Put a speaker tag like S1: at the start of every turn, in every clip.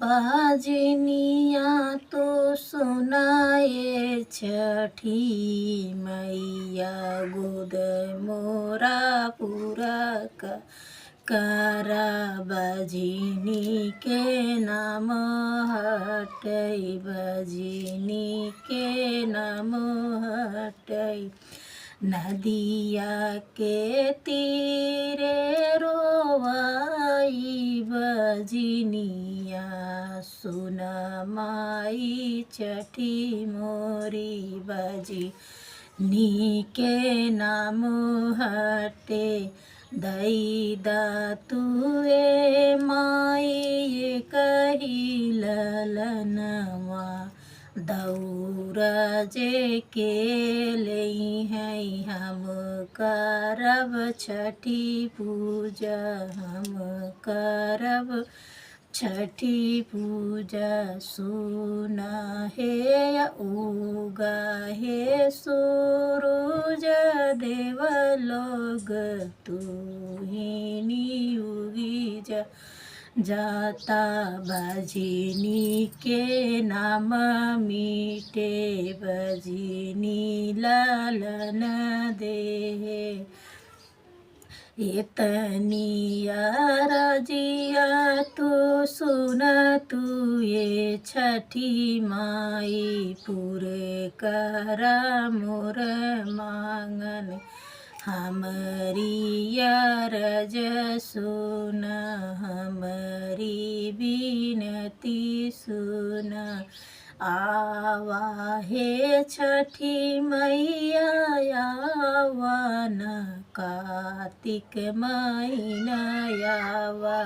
S1: बाजनिया तो सुनाए छठी मैया गोद मोरा पूरा करा बजनी के नाम हटई बजनी के नाम हटई नदिया के तीरे रोवाई बजनिया सुन माई छठी मोरी बजनी के नाम हटे दई तुए माई कही ललनवा दौरा जे के लई है हम करब छठी पूजा हम करब छठी पूजा सुना हे उगा हे सूरज देव लोग तू ही उगी जाता बजनी के नाम मीटे बजनी लालन दे इतनिया रजिया तू सुन तू ये छठी माई पूरे करा मोर मांगन हमरी रज सुन हमरी बिनती सुन आवा हे छठी मैया आवा न कार्तिक महीना आवा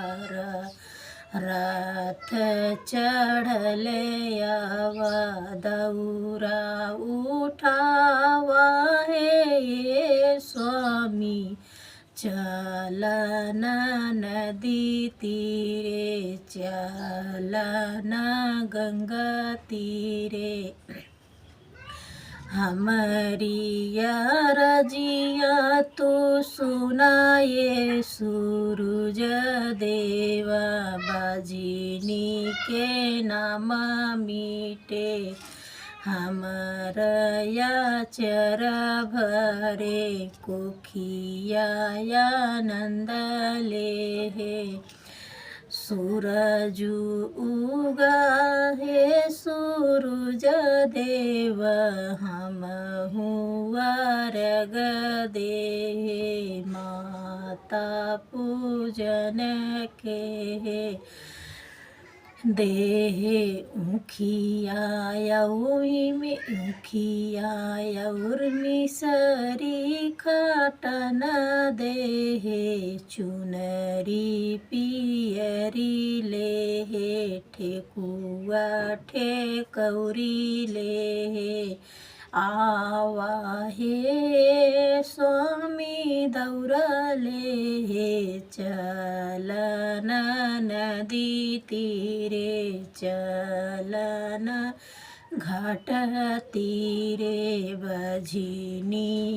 S1: रथ चढ़ले आवा दौरा उठावा हे स्वामी चलन नदी तीरे चलन गंगा तीरे हमारी रजिया तो सुनाए सूरज देवा बजनी के नाम मीटे हमारा चर भरे कोखिया आनंद ले है सूरज उगा है सूरज देव हम हुआ रग दे माता पूजन के देहे उखियाई में उखियाउर मिसरी खटन देहे चुनरी पियरी लेहे ठेकुआ ठेकौरी लेहे आवा हे स्वामी दौरा ले चलन नदी तीरे चलन घाट तीरे बजनी